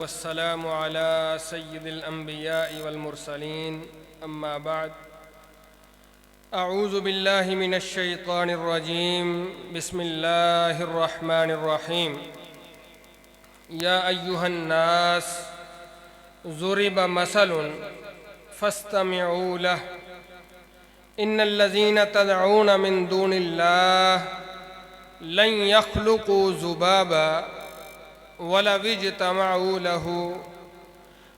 वस्सलामु अला सय्यिदिल अंबियाइ वल मुरसलीन अम्मा बाद अऊज़ु बिल्लाहि मिनश शैतानिर रजीम बिस्मिल्लाहिर रहमानिर रहीम या अय्युहन नास ज़ुरिबा मसलुन फस्तमिऊ लह इन्नल लज़ीना तदऊन मिन दूनिल्लाह लन यख्लुक़ू ज़ुबाबा वलव इज्तमऊ लहू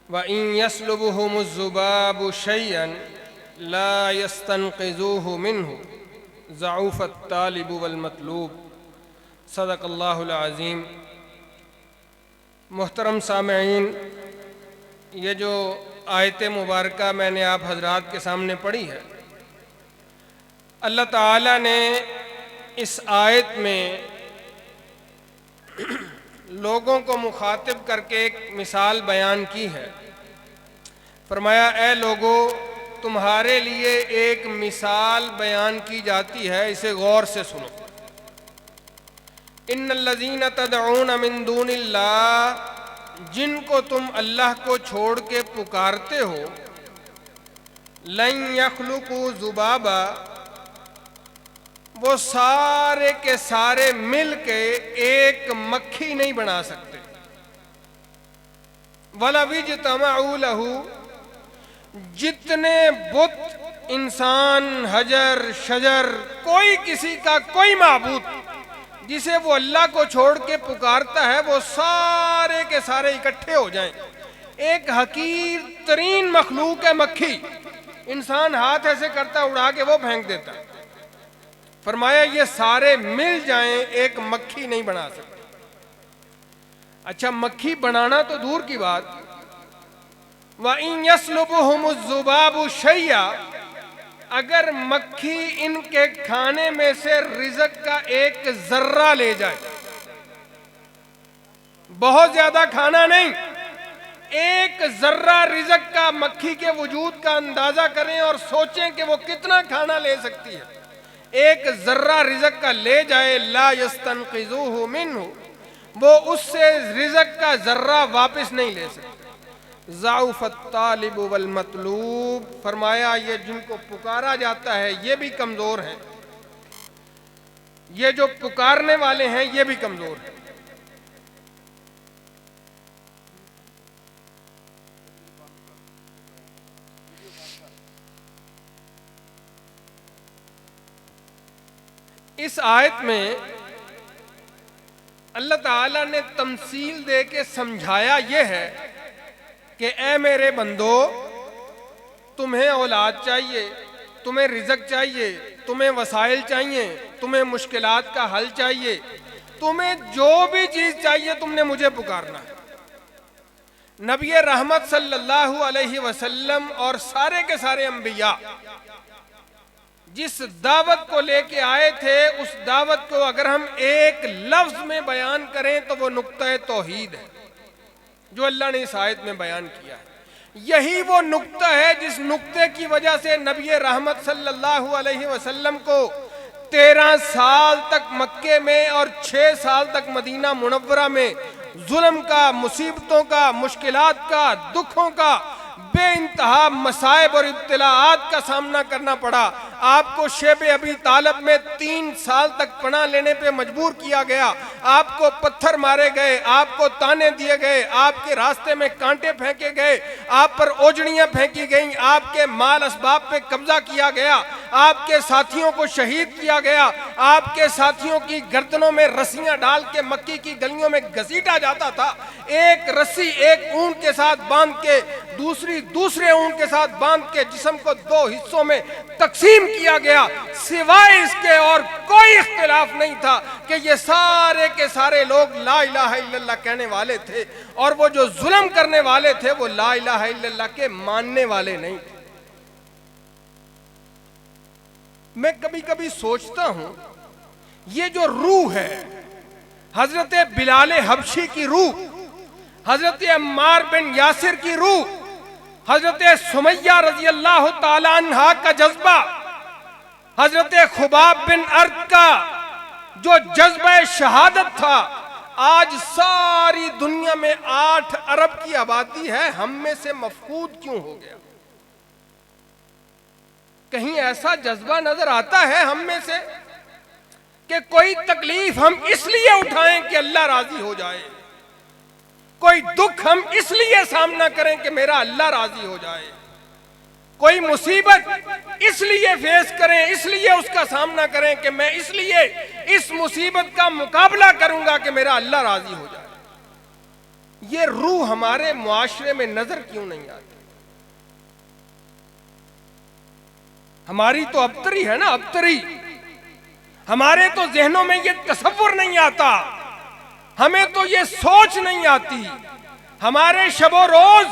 व इन यस्लुबहुमुज़्ज़ुबाबु शय्यन ला यस्तनक़िज़ूहु मिन्हु ज़अफ़त तालिबु वल मतलूब। सदक़ल्लाहुल अज़ीम। मुहतरम सामईन, ये जो आयत मुबारका मैंने आप हजरात के सामने पढ़ी है, अल्लाह ताला ने इस आयत में लोगों को मुखातिब करके एक मिसाल बयान की है। फरमाया, ए लोगों, तुम्हारे लिए एक मिसाल बयान की जाती है, इसे गौर से सुनो। इन्नल लज़ीना तदऊन मिन दूनिल्लाह, जिनको तुम अल्लाह को छोड़ के पुकारते हो, लन यख्लुक़ू ज़ुबाबा, वो सारे के सारे मिल के एक मक्खी नहीं बना सकते। वलव इज्तमऊ लहू, जितने बुत इंसान, हजर शजर, कोई किसी का कोई माबूद जिसे वो अल्लाह को छोड़ के पुकारता है, वो सारे के सारे इकट्ठे हो जाएं, एक हकीर तरीन मखलूक है मक्खी। इंसान हाथ ऐसे करता, उड़ा के वो फेंक देता है। फरमाया, ये सारे मिल जाएं, एक मक्खी नहीं बना सकते। अच्छा, मक्खी बनाना तो दूर की बात, व इन यस्लुबहुमुज़्ज़ुबाबु शय्या, अगर मक्खी इनके खाने में से रिज़्क़ का एक जर्रा ले जाए, बहुत ज्यादा खाना नहीं, एक जर्रा रिज़्क़ का मक्खी के वजूद का अंदाजा करें और सोचें कि वो कितना खाना ले सकती है। एक जर्रा रिज़्क़ का ले जाए, ला यस्तनक़िज़ूहु मिन्हु, वो उससे रिज़्क़ का जर्रा वापस नहीं ले सकते। ज़अफ़त तालिबु वल मतलूब, फरमाया, ये जिनको पुकारा जाता है ये भी कमजोर हैं, ये जो पुकारने वाले हैं ये भी कमजोर हैं। इस आयत में अल्लाह ताला ने तमसील दे के समझाया यह है कि ए मेरे बंदो, तुम्हें औलाद चाहिए, तुम्हें रिज़्क़ चाहिए, तुम्हें वसाइल चाहिए, तुम्हें मुश्किलात का हल चाहिए, तुम्हें जो भी चीज चाहिए तुमने मुझे पुकारना है। नबी रहमत सल्लल्लाहु अलैहि वसल्लम और सारे के सारे अंबिया जिस दावत को लेके आए थे, उस दावत को अगर हम एक लफ्ज में बयान करें तो वो नुक्ता तौहीद है जो अल्लाह ने इस आयत में बयान किया है। यही वो नुक्ता है जिस नुक्ते की वजह से नबी रहमत सल्लल्लाहु अलैहि वसल्लम को 13 साल तक मक्के में और 6 साल तक मदीना मुनव्वरा में जुल्म का, मुसीबतों का, मुश्किलात का, दुखों का, बेइंतहा मसाइब और इब्तिलाआत का सामना करना पड़ा। आपको शेब अबी तालब में 3 साल तक पनाह लेने पे मजबूर किया गया, आपको पत्थर मारे गए, आपको ताने दिए गए, आपके रास्ते में कांटे फेंके गए, आप पर ओजड़ियां फेंकी गईं, आपके माल असबाब पे कब्जा किया गया, आपके साथियों को शहीद किया गया, आपके साथियों की गर्दनों में रस्सियां डाल के मक्की की गलियों में घसीटा जाता था। एक रस्सी एक ऊंट के साथ बांध के दूसरे ऊंट के साथ बांध के जिस्म को 2 हिस्सों में तकसीम किया गया। सिवाय इसके और कोई इख्तिलाफ नहीं था कि ये सारे के सारे लोग ला इलाहा इल्लल्लाह कहने वाले थे, और वो जो जुल्म करने वाले थे वो ला इलाहा इल्लल्लाह के मानने वाले नहीं थे। मैं कभी कभी सोचता हूं, ये जो रूह है, हजरत बिलाल हबशी की रूह, हजरत अम्मार बिन यासिर की रूह, हजरत सुमैया रजी अल्लाह ताला अन्हा का जज्बा, हजरत खुबाब बिन अर्द का जो जज्बा शहादत था, आज सारी दुनिया में 8 अरब की आबादी है, हम में से मफकूद क्यों हो गया? कहीं ऐसा जज्बा नजर आता है हम में से कि कोई तकलीफ हम इसलिए उठाएं कि अल्लाह राजी हो जाए, कोई दुख हम इसलिए सामना करें कि मेरा अल्लाह राजी हो जाए, कोई मुसीबत इसलिए फेस करें, इसलिए उसका सामना करें कि मैं इसलिए इस मुसीबत का मुकाबला करूंगा कि मेरा अल्लाह राजी हो जाए। ये रूह हमारे मुआशरे में नजर क्यों नहीं आती? हमारी तो अबतरी है ना, अबतरी। हमारे तो जहनों में ये तसव्वुर नहीं आता, हमें तो ये सोच नहीं आती। हमारे शबो रोज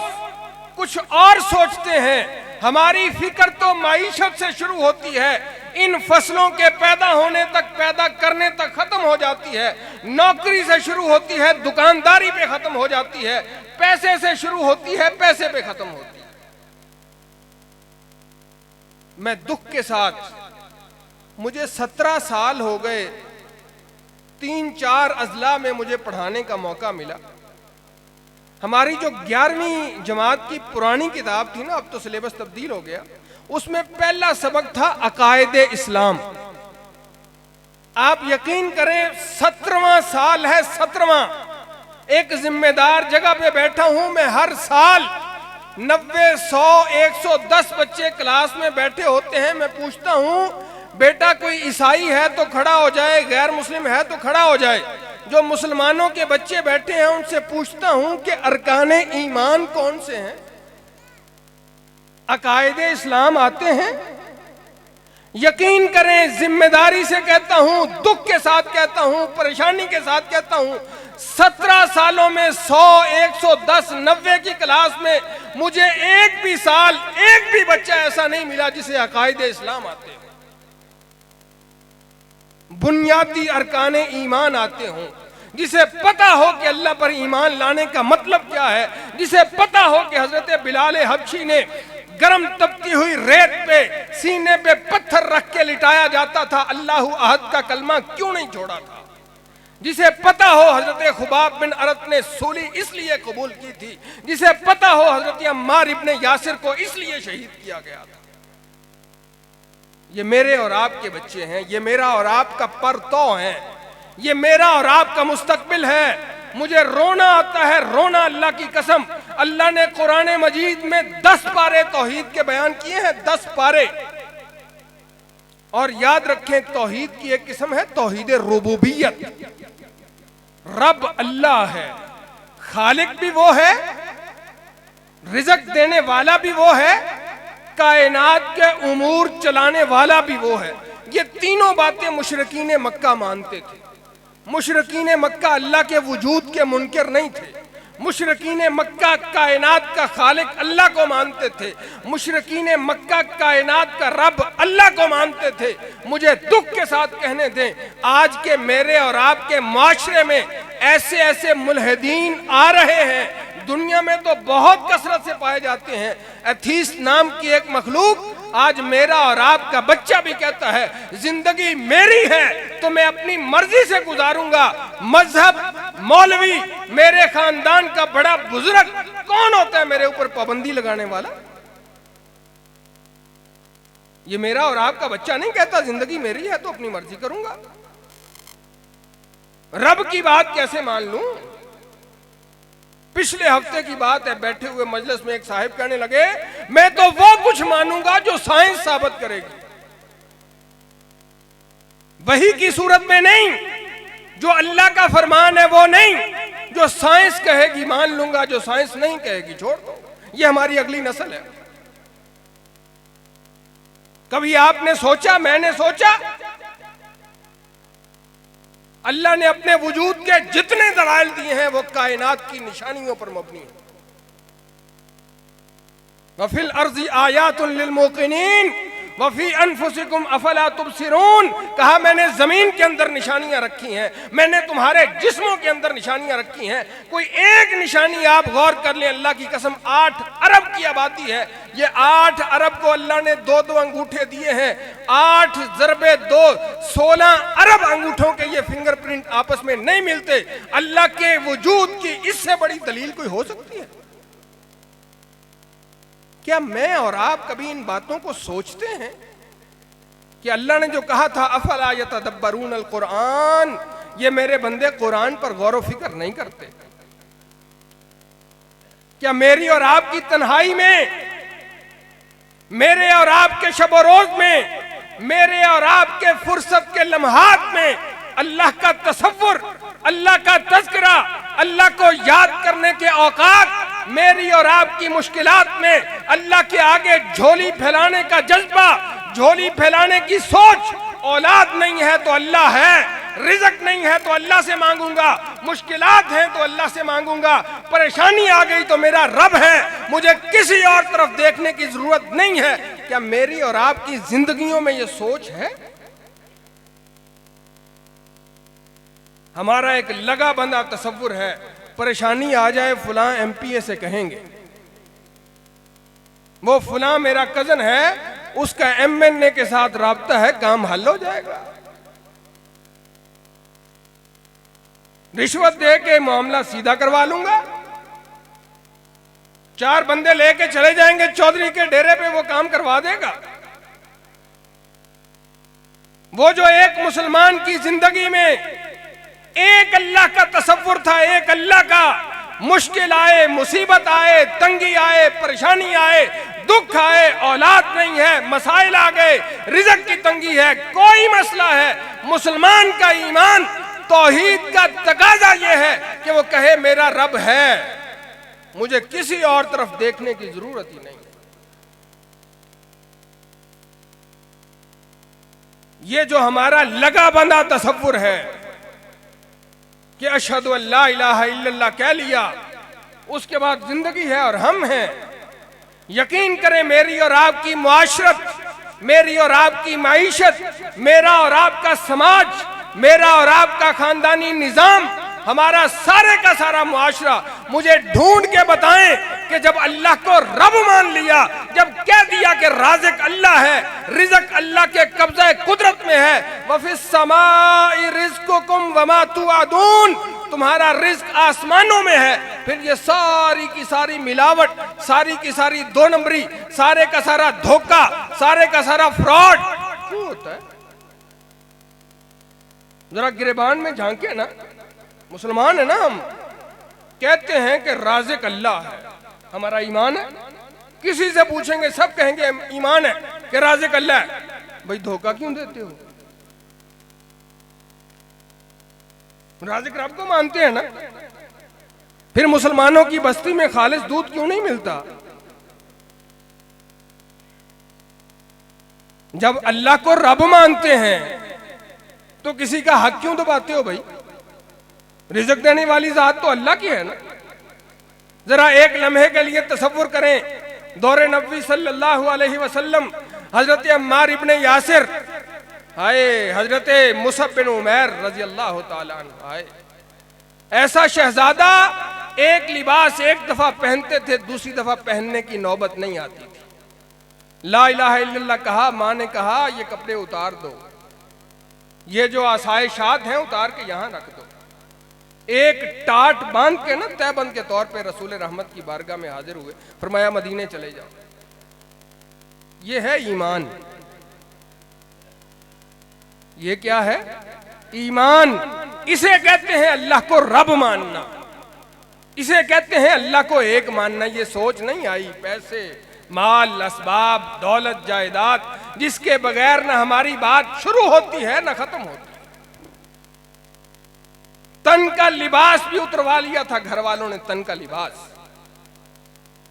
कुछ और सोचते हैं। हमारी फिक्र तो माईशत से शुरू होती है, इन फसलों के पैदा होने तक, पैदा करने तक खत्म हो जाती है। नौकरी से शुरू होती है, दुकानदारी पे खत्म हो जाती है। पैसे से शुरू होती है, पैसे पे खत्म होती है। मैं दुख के साथ, मुझे 17 साल हो गए, 3-4 अजला में मुझे पढ़ाने का मौका मिला। हमारी जो 11वीं जमात की पुरानी किताब थी ना, अब तो सिलेबस तब्दील हो गया, उसमें पहला सबक था अकायदे इस्लाम। आप यकीन करें 17वां साल है, 17वां। एक जिम्मेदार जगह पे बैठा हूं मैं। हर साल 90, 100, 110 बच्चे क्लास में बैठे होते हैं। मैं पूछता हूं, बेटा कोई ईसाई है तो खड़ा हो जाए, गैर मुस्लिम है तो खड़ा हो जाए। जो मुसलमानों के बच्चे बैठे हैं उनसे पूछता हूं कि अरकाने ईमान कौन से हैं? अकायदे इस्लाम आते हैं? यकीन करें, जिम्मेदारी से कहता हूं, दुख के साथ कहता हूं, परेशानी के साथ कहता हूं, 17 सालों में 100, 110, 90 की क्लास में मुझे एक भी साल, एक भी बच्चा ऐसा नहीं मिला जिसे अकायदे इस्लाम आते हो, बुनियादी अरकाने ईमान आते हों, जिसे पता हो कि अल्लाह पर ईमान लाने का मतलब क्या है, जिसे पता हो कि हजरत बिलाल हबशी ने गरम तपती हुई रेत पे सीने पे पत्थर रख के लिटाया जाता था, अल्लाह अहद का कलमा क्यों नहीं छोड़ा था, जिसे पता हो हजरत खुबाब बिन अरत ने सूली इसलिए कबूल की थी, जिसे पता हो हजरत अम्मार इब्ने यासिर को इसलिए शहीद किया गया था। ये मेरे और आपके बच्चे हैं, ये मेरा और आपका परतो है, ये मेरा और आपका मुस्तकबिल है। मुझे रोना आता है, रोना अल्लाह की कसम। अल्लाह ने कुरान मजीद में 10 पारे तौहीद के बयान किए हैं, 10 पारे। और याद रखें, तौहीद की एक किस्म है तौहीद रुबूबियत। रब अल्लाह है, खालिक भी वो है, रिज़्क़ देने वाला भी वो है, कायनात के उमूर चलाने वाला भी वो है। ये तीनों बातें मुशरिकीन मक्का मानते थे। मुशरिकीन मक्का अल्लाह के वजूद के मुनकर नहीं थे। मुशरिकीन मक्का कायनात का खालिक अल्लाह को मानते थे। मुशरिकीन मक्का कायनात का रब अल्लाह को मानते थे। मुझे दुख के साथ कहने दें, आज के मेरे और आपके माशरे में ऐसे ऐसे मुल्हिदीन आ रहे हैं, दुनिया में तो बहुत कसरत से पाए जाते हैं। एथीस्ट नाम की एक मखलूक, आज मेरा और आपका बच्चा भी कहता है जिंदगी मेरी है तो मैं अपनी मर्जी से गुजारूंगा। मजहब, मौलवी, मेरे खानदान का बड़ा बुजुर्ग कौन होता है मेरे ऊपर पाबंदी लगाने वाला? ये मेरा और आपका बच्चा नहीं कहता जिंदगी मेरी है तो अपनी मर्जी करूंगा। रब की बात कैसे मान लूं? पिछले हफ्ते की बात है, बैठे हुए मजलिस में एक साहिब कहने लगे, मैं तो वो कुछ मानूंगा जो साइंस साबित करेगी, वही की सूरत में नहीं, जो अल्लाह का फरमान है वो नहीं, जो साइंस कहेगी मान लूंगा, जो साइंस नहीं कहेगी छोड़ दो। ये हमारी अगली नस्ल है। कभी आपने सोचा, मैंने सोचा, अल्लाह ने अपने वजूद के जितने दलाइल दिए हैं वो कायनात की निशानियों पर मबनी है। वफिल अर्ज़ि आयातुन लिल मुक़िनीन, वफी अनफुसिकुम अफला तुबसिरून, कहा मैंने जमीन के अंदर निशानियां रखी हैं, मैंने तुम्हारे जिस्मों के अंदर निशानियां रखी हैं। कोई एक निशानी आप गौर कर लें, अल्लाह की कसम 8 अरब की आबादी है, ये 8 अरब को अल्लाह ने 2-2 अंगूठे दिए हैं, 8 ज़रबे 2 16 अरब अंगूठों के ये फिंगरप्रिंट आपस में नहीं मिलते। अल्लाह के वजूद की इससे बड़ी दलील कोई हो सकती है? क्या मैं और आप कभी इन बातों को सोचते हैं कि अल्लाह ने जो कहा था अफला यतदब्बरून अल कुरान, ये मेरे बंदे कुरान पर गौर व फिक्र नहीं करते? क्या मेरी और आपकी तन्हाई में, मेरे और आपके शब रोज में, मेरे और आपके फुर्सत के लम्हात में अल्लाह का तसव्वुर, अल्लाह का तज़किरा, अल्लाह को याद करने के औकात, मेरी और आपकी मुश्किलात में अल्लाह के आगे झोली फैलाने का जज्बा, झोली फैलाने की सोच? औलाद नहीं है तो अल्लाह है, रिज़्क नहीं है तो अल्लाह से मांगूंगा, मुश्किलात हैं तो अल्लाह से मांगूंगा, परेशानी आ गई तो मेरा रब है, मुझे किसी और तरफ देखने की जरूरत नहीं है। क्या मेरी और आपकी जिंदगियों में यह सोच है? हमारा एक लगा बंधा तसव्वुर है, परेशानी आ जाए फलां एमपीए से कहेंगे, वो फलां मेरा कजन है, उसका एमएनए के साथ राब्ता है, काम हल हो जाएगा। रिश्वत दे के मामला सीधा करवा लूंगा, 4 बंदे लेके चले जाएंगे चौधरी के डेरे पे, वो काम करवा देगा। वो जो एक मुसलमान की जिंदगी में एक अल्लाह का तसव्वुर था, एक अल्लाह का, मुश्किल आए, मुसीबत आए, तंगी आए, परेशानी आए, दुख आए, औलाद नहीं है, मसाइल आ गए, रिज़्क की तंगी है, कोई मसला है, मुसलमान का ईमान, तौहीद का तकाजा यह है कि वो कहे मेरा रब है, मुझे किसी और तरफ देखने की जरूरत ही नहीं। ये जो हमारा लगा बंधा तसव्वुर है कि अशहदु अल्ला इलाहा इल्लल्लाह कह लिया, उसके बाद जिंदगी है और हम हैं। यकीन करें मेरी और आपकी मुआशरत, मेरी और आपकी माईशत, मेरा और आपका समाज, मेरा और आपका खानदानी निजाम, हमारा सारे का सारा मुआशरा, मुझे ढूंढ के बताएं कि जब अल्लाह को रब मान लिया, जब कह दिया कि राज़िक अल्लाह है, रिज़्क अल्लाह के कब्ज़े कुदरत में है, वफ़िस समाई रिज़्कुकुम वमा तुअदून, तुम्हारा रिज़्क आसमानों में है, फिर ये सारी की सारी मिलावट, सारी की सारी 2 नंबरी, सारे का सारा धोखा, सारे का सारा फ्रॉड क्यों होता है? जरा गिरेबान में झांके ना, मुसलमान है ना हम, कहते हैं कि राज़िक अल्लाह है, हमारा ईमान है। किसी से पूछेंगे सब कहेंगे ईमान है कि राज़िक अल्लाह है। भाई धोखा क्यों देते हो? राज़िक रब को मानते हैं ना, फिर मुसलमानों की बस्ती में खालिस दूध क्यों नहीं मिलता? जब अल्लाह को रब मानते हैं तो किसी का हक क्यों दबाते हो? भाई रिज़्क देने वाली जात तो अल्लाह की है ना। जरा एक लम्हे के लिए तसव्वुर करें, दौरे नबी सल्लल्लाहु अलैहि वसल्लम, हजरत अम्मार इब्ने यासिर, हाय हजरत मुसअब बिन उमैर रजी अल्लाह तआला अन्हु, हाय ऐसा शहजादा एक लिबास एक दफा पहनते थे, दूसरी दफा पहनने की नौबत नहीं आती थी। ला इलाहा इल्लल्लाह कहा, माँ ने कहा ये कपड़े उतार दो, ये जो आसाइशात हैं उतार के यहां रख दो। एक टाट बांध के ना तैबंद के तौर पे रसूल रहमत की बारगाह में हाजिर हुए, फरमाया मदीने चले जाओ। ये है ईमान। ये क्या है? ईमान। इसे कहते हैं अल्लाह को रब मानना, इसे कहते हैं अल्लाह को एक मानना। ये सोच नहीं आई पैसे, माल, असबाब, दौलत, जायदाद, जिसके बगैर ना हमारी बात शुरू होती है ना खत्म होती। तन का लिबास भी उतरवा लिया था घर वालों ने, तन का लिबास।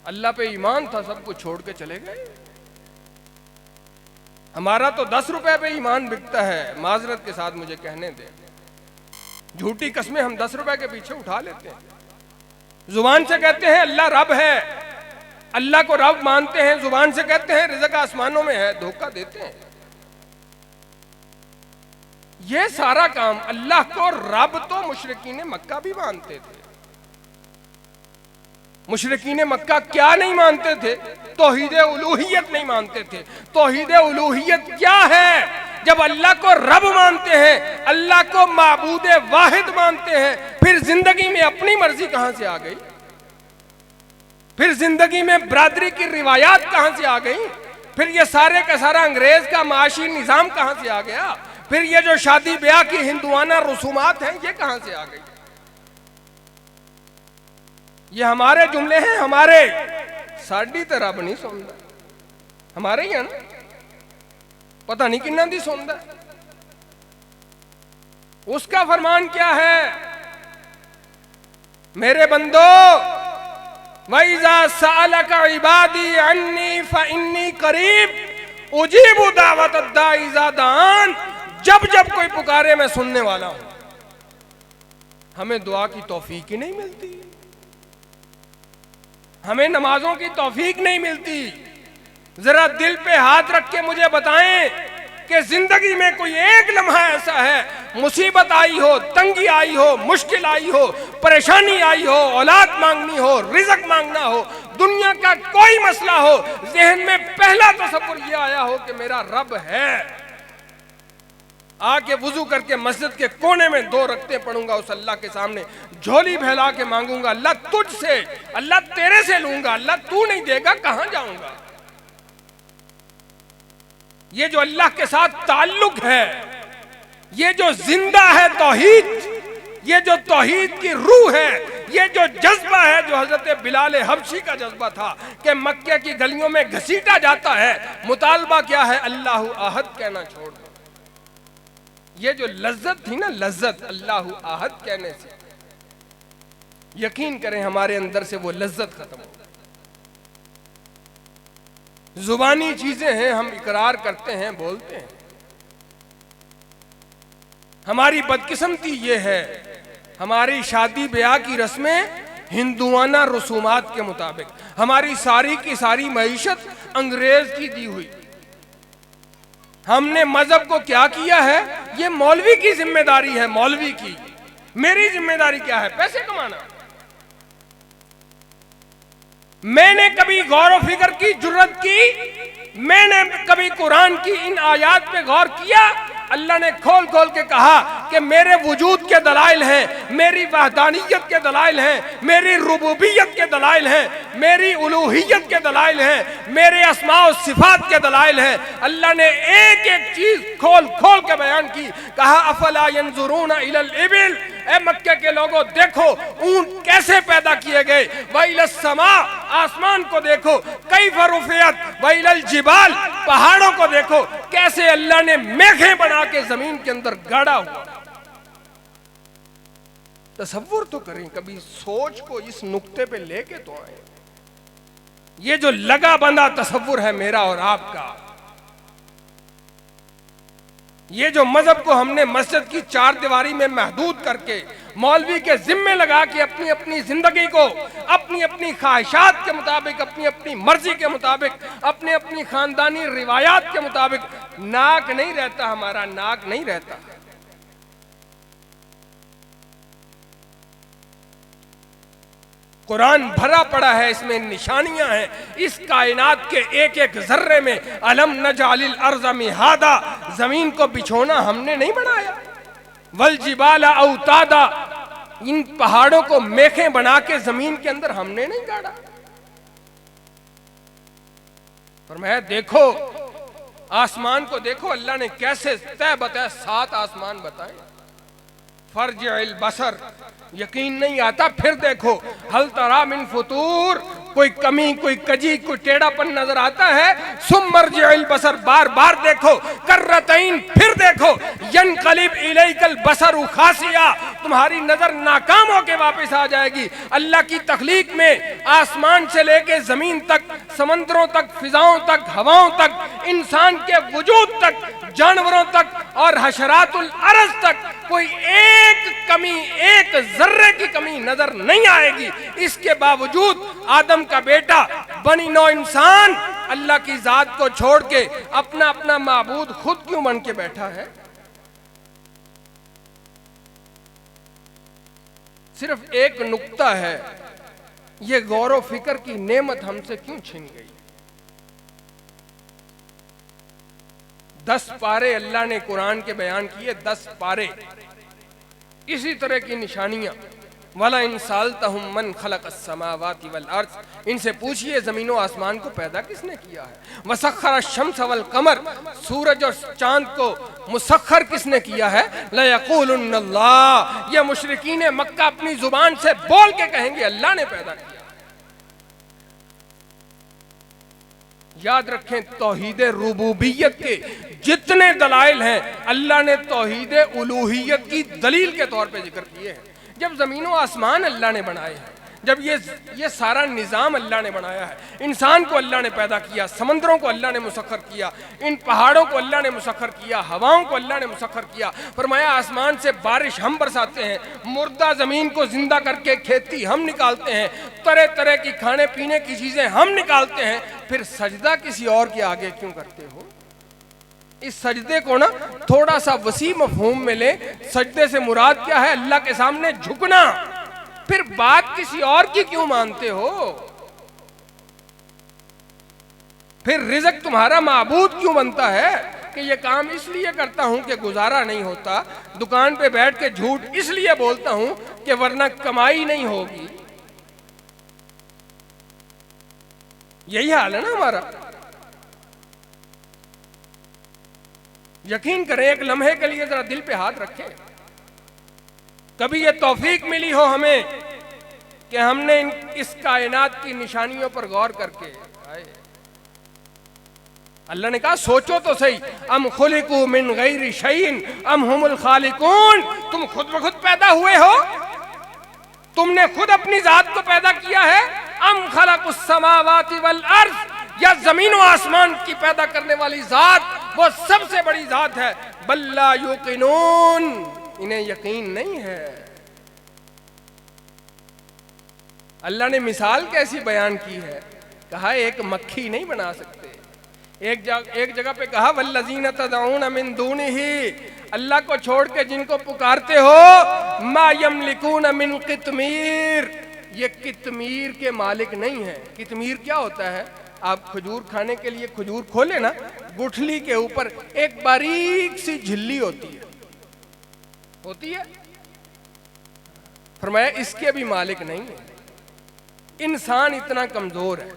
अल्लाह पे ईमान था, सब कुछ छोड़ के चले गए। हमारा तो 10 रुपए पे ईमान बिकता है, माजरत के साथ मुझे कहने दे। झूठी कस्में हम 10 रुपए के पीछे उठा लेते हैं। जुबान से कहते हैं अल्लाह रब है, अल्लाह को रब मानते हैं, जुबान से कहते हैं रिज़्क़ आसमानों में है, धोखा देते हैं। ये सारा काम अल्लाह को रब तो मुशरिकीन मक्का भी मानते थे। मुशरिकीन मक्का क्या नहीं मानते थे? तौहीद उलूहियत नहीं मानते थे। तौहीद उलूहियत क्या है? जब अल्लाह को रब मानते हैं, अल्लाह को माबूद वाहिद मानते हैं, फिर जिंदगी में अपनी मर्जी कहां से आ गई? फिर जिंदगी में बरादरी की रिवायात कहां से आ गई? फिर ये सारे का सारा अंग्रेज का माशी निजाम कहां से आ गया? फिर ये जो शादी ब्याह की हिंदुआना रसूमात हैं, ये कहां से आ गई? ये हमारे जुमले हैं, हमारे। साड़ी तो रब नहीं सुनता, हमारे ही है ना। पता नहीं किन्ना दी सुनता। उसका फरमान क्या है? मेरे बंदो, वइज़ा सअलका इबादी अन्नी फइन्नी करीब उजीबु दावत अद्दाई इज़ा दान। जब जब कोई पुकारे मैं सुनने वाला हूं। हमें दुआ की तौफीक ही नहीं मिलती, हमें नमाजों की तौफीक नहीं मिलती। जरा दिल पे हाथ रख के मुझे बताएं कि जिंदगी में कोई एक लम्हा ऐसा है, मुसीबत आई हो, तंगी आई हो, मुश्किल आई हो, परेशानी आई हो, औलाद मांगनी हो, रिज़्क़ मांगना हो, दुनिया का कोई मसला हो, ज़हन में पहला तसव्वुर ये आया हो कि मेरा रब है। आके वुजू करके मस्जिद के कोने में 2 रखते पढ़ूंगा, उस अल्लाह के सामने झोली फैला के मांगूंगा, अल्लाह तुझसे, अल्लाह तेरे से लूंगा, अल्लाह तू नहीं देगा कहां जाऊंगा। ये जो अल्लाह के साथ ताल्लुक है, ये जो जिंदा है तौहीद, ये जो तौहीद की रूह है, ये जो जज्बा है, जो हजरत बिलाल हबशी का जज्बा था कि मक्के की गलियों में घसीटा जाता है, मुतालबा क्या है? अल्लाहु अहद कहना छोड़ दो। ये जो लज्जत थी ना, लज्जत अल्लाहु अहद कहने से, यकीन करें हमारे अंदर से वो लज्जत खत्म हो। जुबानी चीजें हैं, हम इकरार करते हैं, बोलते हैं। हमारी बदकिस्मती ये है, हमारी शादी ब्याह की रस्में हिंदुआना रसूमात के मुताबिक, हमारी सारी की सारी मईशत अंग्रेज की दी हुई। हमने मजहब को क्या किया है? ये मौलवी की जिम्मेदारी है, मौलवी की। मेरी जिम्मेदारी क्या है? पैसे कमाना। मैंने कभी गौर व फिक्र की जुर्रत की? मैंने कभी कुरान की इन आयात पे गौर किया? अल्लाह ने खोल खोल के कहा कि मेरे वजूद के दलाइल हैं, मेरी वहदानियत के दलाइल हैं, मेरी रुबूबियत के दलाइल हैं, मेरी उलूहियत के दलाइल हैं, मेरे अस्मा व सिफात के दलाइल हैं। अल्लाह ने एक एक चीज खोल खोल के बयान की। कहा अफला यंजुरून इलल इबिल, ए मक्के के लोगों देखो ऊंट कैसे पैदा किए गए। वइलस समा, आसमान को देखो, कैफ़ रुफ़ियत, वइलल जिबाल, पहाड़ों को देखो कैसे अल्लाह ने मेघें बना के जमीन के अंदर गाड़ा हुआ। तसव्वुर तो करें, कभी सोच को इस नुक्ते पे लेके तो आए। ये जो लगा बंधा तसव्वुर है मेरा और आपका, ये जो मजहब को हमने मस्जिद की 4 दीवारी में महदूद करके मौलवी के जिम्मे लगा के अपनी अपनी जिंदगी को अपनी अपनी ख्वाहिशात के मुताबिक, अपनी अपनी मर्जी के मुताबिक, अपने अपनी खानदानी रिवायात के मुताबिक, नाक नहीं रहता हमारा, नाक नहीं रहता। कुरान भरा पड़ा है, इसमें निशानियां हैं। इस कायनात के एक एक जर्रे में अलम नजालिल अर्ज़ मिहादा, जमीन को बिछोना हमने नहीं बनाया। वल जिबाला औतादा, इन पहाड़ों को मेखें बना के जमीन के अंदर हमने नहीं गाड़ा। फरमाया देखो आसमान को देखो, अल्लाह ने कैसे तय बताया, 7 आसमान बताए। फर्जिल बसर, यकीन नहीं आता फिर देखो, हल तरा मिन फुतूर, कोई कमी, कोई कजी, कोई टेढ़ापन नजर आता है? सुमर्जिल बसर, बार बार देखो। कर्रतैन, फिर देखो। यनकलिब इलैकल बसरु खासिया, तुम्हारी नजर नाकाम होके वापस आ जाएगी। अल्लाह की तख्लीक में आसमान से लेके जमीन तक, समंदरों तक, फिजाओं तक, हवाओं तक, इंसान के वजूद तक, जानवरों तक और हशरातुल अर्ज तक कोई एक कमी, एक जर्रे की कमी नजर नहीं आएगी। इसके बावजूद आदम का बेटा बनी नौ इंसान अल्लाह की जात को छोड़ के अपना अपना माबूद खुद क्यों बन के बैठा है? सिर्फ एक नुक्ता है, ये गौर फिक्र की नेमत हमसे क्यों छिन गई? 10 पारे अल्लाह ने कुरान के बयान किए, 10 पारे इसी तरह की निशानियां। वला इंसालतहुम मन खलक़स समावाति वल अर्ज़, इनसे पूछिए जमीनों आसमान को पैदा किसने किया है। वसख्खर शम्स वल कमर, सूरज और चांद को मुसख्खर किसने किया है। लयक़ूलुन्न अल्लाह, ये मुशरिकीन मक्का अपनी जुबान से बोल के कहेंगे अल्लाह ने पैदा किया। याद रखें, तौहीद रुबूबियत के जितने दलाइल हैं अल्लाह ने तौहीद उलूहियत की दलील के तौर पे जिक्र किए हैं। जब जमीनों आसमान अल्लाह ने बनाए हैं, जब ये सारा निज़ाम अल्लाह ने बनाया है, इंसान को अल्लाह ने पैदा किया, समंदरों को अल्लाह ने मुसख्खर किया, इन पहाड़ों को अल्लाह ने मुसख्खर किया, हवाओं को अल्लाह ने मुसख्खर किया, फरमाया आसमान से बारिश हम बरसाते हैं, मुर्दा ज़मीन को जिंदा करके खेती हम निकालते हैं, तरह तरह की खाने पीने की चीज़ें हम निकालते हैं, फिर सजदा किसी और के आगे क्यों करते हो? इस सजदे को ना थोड़ा सा वसी मफहूम में ले। सजदे से मुराद क्या है? अल्लाह के सामने झुकना। फिर बात किसी और की क्यों मानते हो? फिर रिज़्क तुम्हारा माबूद क्यों बनता है कि ये काम इसलिए करता हूं कि गुजारा नहीं होता, दुकान पे बैठ के झूठ इसलिए बोलता हूं कि वरना कमाई नहीं होगी। यही हाल है ना हमारा। यकीन करें, एक लम्हे के लिए जरा दिल पे हाथ रखें, कभी ये तौफीक मिली हो हमें कि हमने इस कायनात की निशानियों पर गौर करके, अल्लाह ने कहा सोचो तो सही, अम खुलिकू मिन गैरि शैइन अम हुमुल खालिकून, तुम खुद ब खुद पैदा हुए हो, तुमने खुद अपनी जात को पैदा किया है। अम खलकुस समावाति वल अर्ज़, या जमीन और आसमान की पैदा करने वाली जात वो सबसे बड़ी जात है। बल्ला युकिनून, इन्हें यकीन नहीं है। अल्लाह ने मिसाल कैसी बयान की है, कहा एक मक्खी नहीं बना सकते। एक जगह पे कहा वल्लज़ीना तदऊन मिन दूनिही, अल्लाह को छोड़ के जिनको पुकारते हो, मा यमलिकून मिन कितमीर, ये कितमीर के मालिक नहीं है। कितमीर क्या होता है? आप खजूर खाने के लिए खजूर खोले ना, गुठली के ऊपर एक बारीक सी झिल्ली होती है। फरमाया इसके भी मालिक नहीं है। इंसान इतना कमजोर है,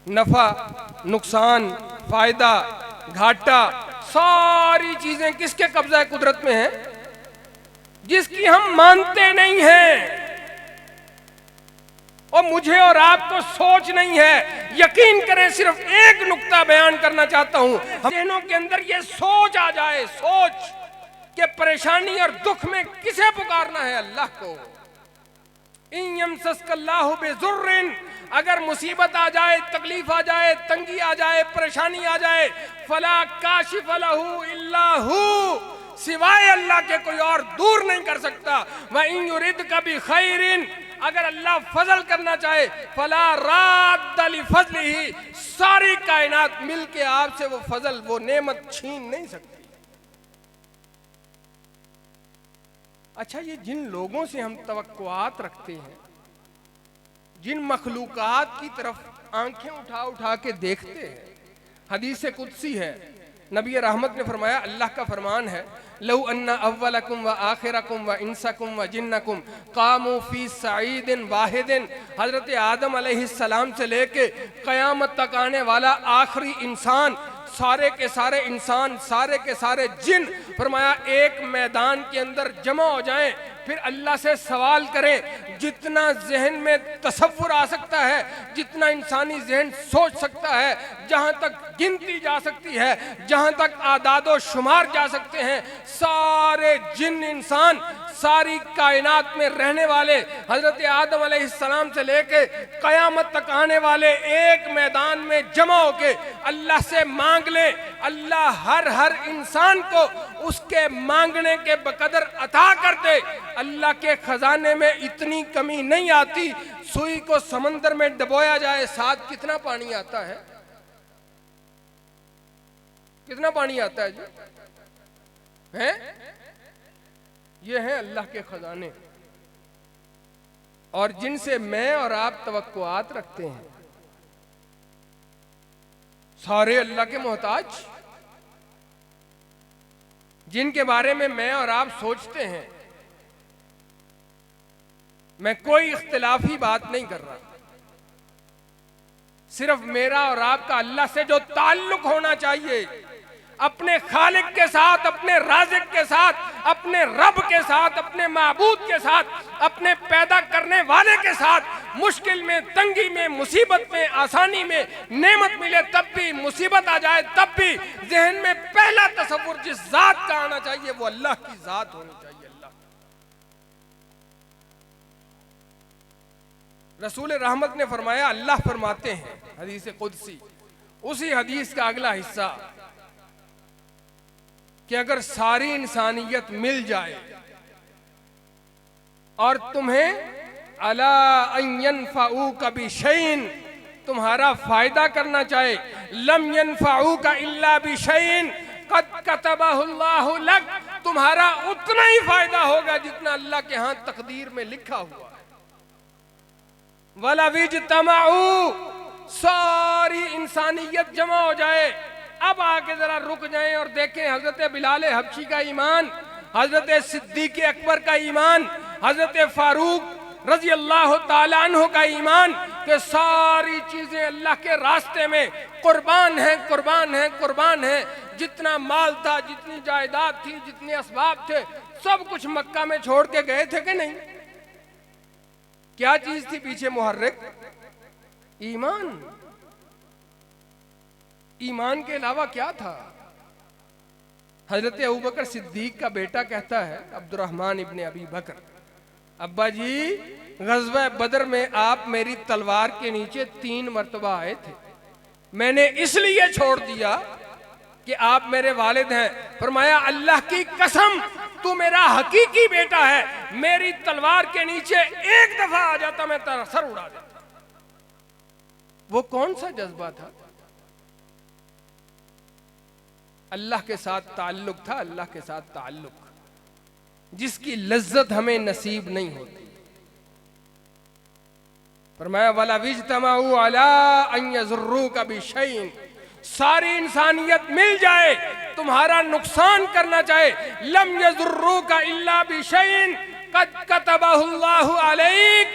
नफा नुकसान फायदा घाटा सारी चीजें किसके कब्जा कुदरत में है? जिसकी हम मानते नहीं हैं। और मुझे और आपको सोच नहीं है। यकीन करें, सिर्फ एक नुक्ता बयान करना चाहता हूं, हम जहनों के अंदर ये सोच आ जाए, सोच कि परेशानी और दुख में किसे पुकारना है? अल्लाह को। इन यमसस्कल्लाहु बिजुर्रिन, अगर मुसीबत आ जाए, तकलीफ आ जाए, तंगी आ जाए, परेशानी आ जाए, फला काशिफ लहू इल्ला हू, सिवाय अल्लाह के कोई और दूर नहीं कर सकता। व इन युरिदका बिखैरिन, अगर अल्लाह फजल करना चाहे, फला राद्द लिफज़लिही, सारी कायनात मिलके आपसे वो फजल, वो नेमत छीन नहीं सकती। अच्छा, ये जिन लोगों से हम तवक्कुआत रखते हैं, जिन मखलूकात की तरफ आंखें उठा उठा के देखते हैं, हदीस कुदसी है, नबी रहमत ने फरमाया, अल्लाह का फरमान है, लौ अन्ना अव्वलकुम व आखिरकुम व इंसकुम व जिन्नकुम कामू फी सईदिन वाहिदिन, हजरत आदम अलैहिस्सलाम से लेके क़यामत तक आने वाला आखिरी इंसान, सारे के सारे इंसान, सारे के सारे जिन, फरमाया एक मैदान के अंदर जमा हो जाएं, फिर अल्लाह से सवाल करें। जितना जहन में तसव्वुर आ सकता है, जितना इंसानी जहन सोच सकता है, जहां तक गिनती जा सकती है, जहां तक आदादो शुमार जा सकते हैं, सारे जिन इंसान, सारी कायनात में रहने वाले हजरत आदम अलैहिस्सलाम से लेके कयामत तक आने वाले एक मैदान में जमा होके अल्लाह से मांग ले। अल्लाह हर इंसान को उसके मांगने के बकदर अता कर दे। अल्लाह के खजाने में इतनी कमी नहीं आती। सुई को समंदर में डुबोया जाए, साथ कितना पानी आता है? कितना पानी आता है जी? हैं? ये है अल्लाह के खजाने, और जिनसे मैं और आप तवक्कुआत रखते हैं, सारे अल्लाह के मोहताज। जिनके बारे में मैं और आप सोचते हैं, मैं कोई इख्तिलाफी बात नहीं कर रहा, सिर्फ मेरा और आपका अल्लाह से जो ताल्लुक होना चाहिए, अपने खालिक के साथ, अपने राज़िक के साथ, अपने रब के साथ, अपने माबूद के साथ, अपने पैदा करने वाले के साथ, मुश्किल में, तंगी में, मुसीबत में, आसानी में, नेमत मिले तब भी, मुसीबत आ जाए तब भी जहन में पहला तसव्वुर जिस जात का आना चाहिए वो अल्लाह की जात होनी चाहिए। अल्लाह रसूल रहमत ने फरमाया, अल्लाह फरमाते हैं हदीस कुदसी, उसी हदीस का अगला हिस्सा, कि अगर सारी इंसानियत मिल जाए और तुम्हें अला अन यनफऊका बिशैइन, तुम्हारा फायदा करना चाहे, लम यनफऊका इल्ला बिशैइन कद कतबहुल्लाहु लक, तुम्हारा उतना ही फायदा होगा जितना अल्लाह के हाथ तकदीर में लिखा हुआ है। वला विजतमाउ, सारी इंसानियत जमा हो जाए। अब आके जरा रुक जाएं और देखें हजरत बिलाल हबशी का ईमान, हजरत सिद्दीक अकबर का ईमान, हजरत फारूक रजी अल्लाह ताला अन्हु का ईमान, कि सारी चीजें अल्लाह के रास्ते में कुर्बान हैं, कुर्बान हैं, कुर्बान हैं। जितना माल था, जितनी जायदाद थी, जितने असबाब थे, सब कुछ मक्का में छोड़ के गए थे कि नहीं? क्या चीज थी पीछे मुहर्रिक? ईमान। ईमान के अलावा क्या था? हजरत अबू बकर सिद्दीक का बेटा कहता है, अब्दुर्रहमान इब्ने अबी बकर, अब्बा जी गज़वा बदर में आप मेरी तलवार के नीचे 3 मरतबा आए थे, मैंने इसलिए छोड़ दिया कि आप मेरे वालिद हैं। फरमाया, अल्लाह की कसम तू मेरा हकीकी बेटा है, मेरी तलवार के नीचे एक दफा आ जाता मैं तेरा सर उड़ा देता। वो कौन सा जज्बा था? अल्लाह के साथ ताल्लुक था, अल्लाह के साथ ताल्लुक, जिसकी लज्जत हमें नसीब नहीं होती। फरमाया, वला विजतमाउ अला अन यज़ुर्रूका बिशैइन, सारी इंसानियत मिल जाए, तुम्हारा नुकसान करना चाहे, लम यज़ुर्रूका इल्ला बिशैइन कद कतबहुल्लाहु अलैक,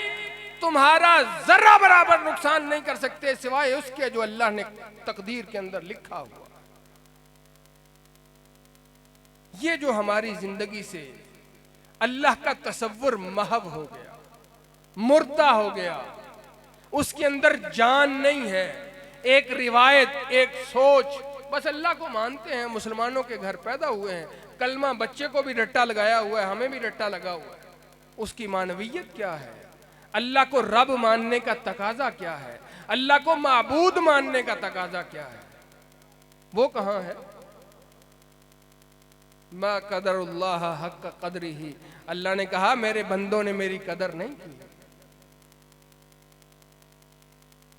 तुम्हारा जरा बराबर नुकसान नहीं कर सकते सिवाय उसके जो अल्लाह ने तकदीर के अंदर लिखा हुआ। ये जो हमारी जिंदगी से अल्लाह का तसव्वुर महव हो गया, मुर्दा हो गया, उसके अंदर जान नहीं है, एक रिवायत, एक सोच, बस अल्लाह को मानते हैं, मुसलमानों के घर पैदा हुए हैं, कलमा बच्चे को भी रट्टा लगाया हुआ है, हमें भी रट्टा लगा हुआ है। उसकी मानवियत क्या है? अल्लाह को रब मानने का तकाजा क्या है? अल्लाह को माबूद मानने का तकाजा क्या है? वो कहां है? मा कदरुल्लाह हक़ क़द्रिही, अल्लाह ने कहा मेरे बंदों ने मेरी कदर नहीं की।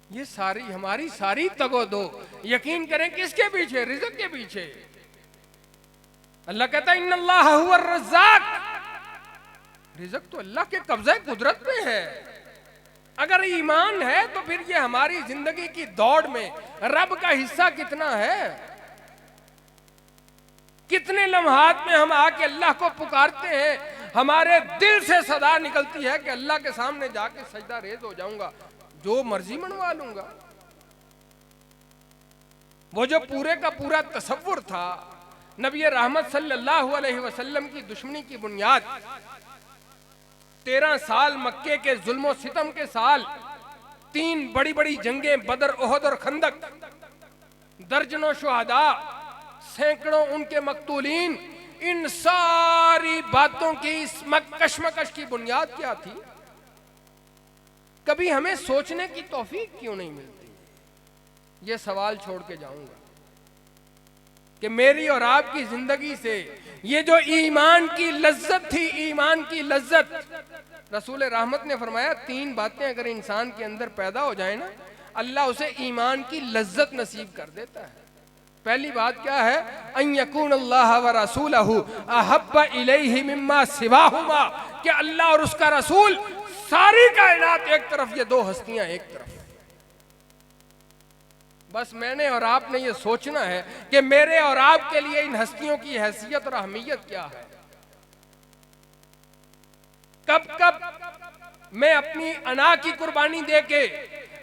ये सारी हमारी सारी तगोदो, यकीन करें किसके पीछे? रिज़्क़ के पीछे। अल्लाह कहता है इन्नल्लाह हुवा रज़्ज़ाक़, रिज़्क़ तो अल्लाह के कब्ज़े कुदरत में है। अगर ईमान है तो फिर ये हमारी जिंदगी की दौड़ में रब का हिस्सा कितना है? कितने लम्हात में हम आके अल्लाह को पुकारते हैं, हमारे दिल से सदा निकलती है कि अल्लाह के सामने जाके सजदा रेज हो जाऊंगा, जो मर्जी मनवा लूंगा। वो जो पूरे का पूरा तसव्वुर था नबी रहमत सल्लल्लाहु अलैहि वसल्लम की दुश्मनी की बुनियाद, 13 साल मक्के के जुल्म सितम के साल, 3 बड़ी बड़ी जंगें बदर, ओहद और खंदक, दर्जनों शुहदा, सैकड़ों उनके मकतूलीन, इन सारी बातों की इस कशमकश की बुनियाद क्या थी? कभी हमें सोचने की तौफीक क्यों नहीं मिलती? ये सवाल छोड़ के जाऊंगा कि मेरी और आपकी जिंदगी से ये जो ईमान की लज्जत थी, ईमान की लज्जत, रसूल रहमत ने फरमाया 3 बातें अगर इंसान के अंदर पैदा हो जाए ना, अल्लाह उसे ईमान की लज्जत नसीब कर देता है। पहली बात क्या है? अन यकून अल्लाह व रसूलहु अहब्ब इलैहि मिम्मा सिवाहुमा, कि अल्लाह और उसका रसूल, सारी कायनात एक तरफ, ये 2 हस्तियां एक तरफ। बस मैंने और आपने ये सोचना है कि मेरे और आपके लिए इन हस्तियों की हैसियत और अहमियत क्या है। कब कब मैं अपनी अना की कुर्बानी देके,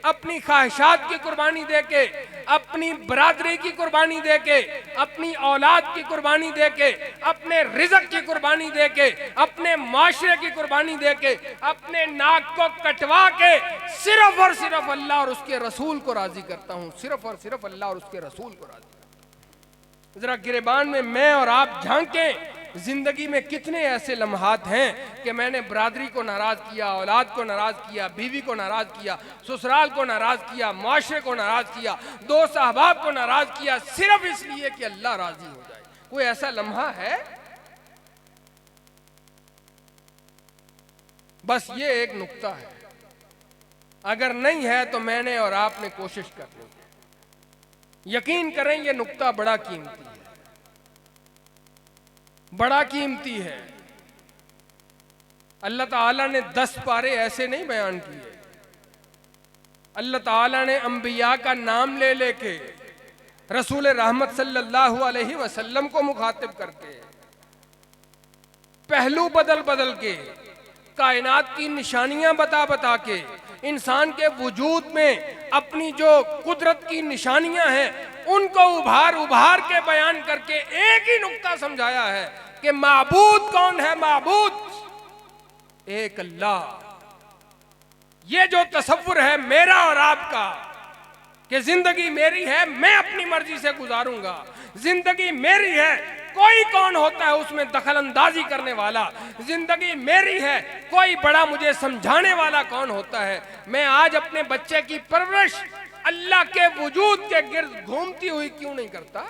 अपनी ख्वाहिशात की कुर्बानी देके, अपनी बरादरी की कुर्बानी देके, अपनी औलाद की कुर्बानी देके, अपने रिज़्क की कुर्बानी देके, अपने माशरे की कुर्बानी देके, अपने नाक को कटवा के सिर्फ और सिर्फ अल्लाह और उसके रसूल को राजी करता हूं, सिर्फ और सिर्फ अल्लाह और उसके रसूल को राजी करता हूं। जरा गिरेबान में मैं और आप झांकें, जिंदगी में कितने ऐसे लम्हात हैं कि मैंने बरादरी को नाराज किया, औलाद को नाराज किया, बीवी को नाराज किया, ससुराल को नाराज किया, माशरे को नाराज किया, दोस्त अहबाब को नाराज किया, सिर्फ इसलिए कि अल्लाह राजी हो जाए। कोई ऐसा लम्हा है? बस ये एक नुक्ता है, अगर नहीं है तो मैंने और आपने कोशिश करनी है। यकीन करें ये नुक्ता बड़ा कीमती है, बड़ा कीमती है। अल्लाह ताला ने 10 पारे ऐसे नहीं बयान किए, अल्लाह ताला ने अंबिया का नाम ले लेके, रसूल रहमत सल्लल्लाहु अलैहि वसल्लम को मुखातिब करके, पहलू बदल बदल के, कायनात की निशानियां बता बता के, इंसान के वजूद में अपनी जो कुदरत की निशानियां हैं उनको उभार उभार के बयान करके एक ही नुक्ता समझाया है कि माबूद कौन है? माबूद एक अल्लाह। ये जो तसव्वुर है मेरा और आपका कि जिंदगी मेरी है, मैं अपनी मर्जी से गुजारूंगा, जिंदगी मेरी है, कोई कौन होता है उसमें दखल अंदाजी करने वाला, जिंदगी मेरी है, कोई बड़ा मुझे समझाने वाला कौन होता है। मैं आज अपने बच्चे की परवरिश अल्लाह के वजूद के गिर्द घूमती हुई क्यों नहीं करता?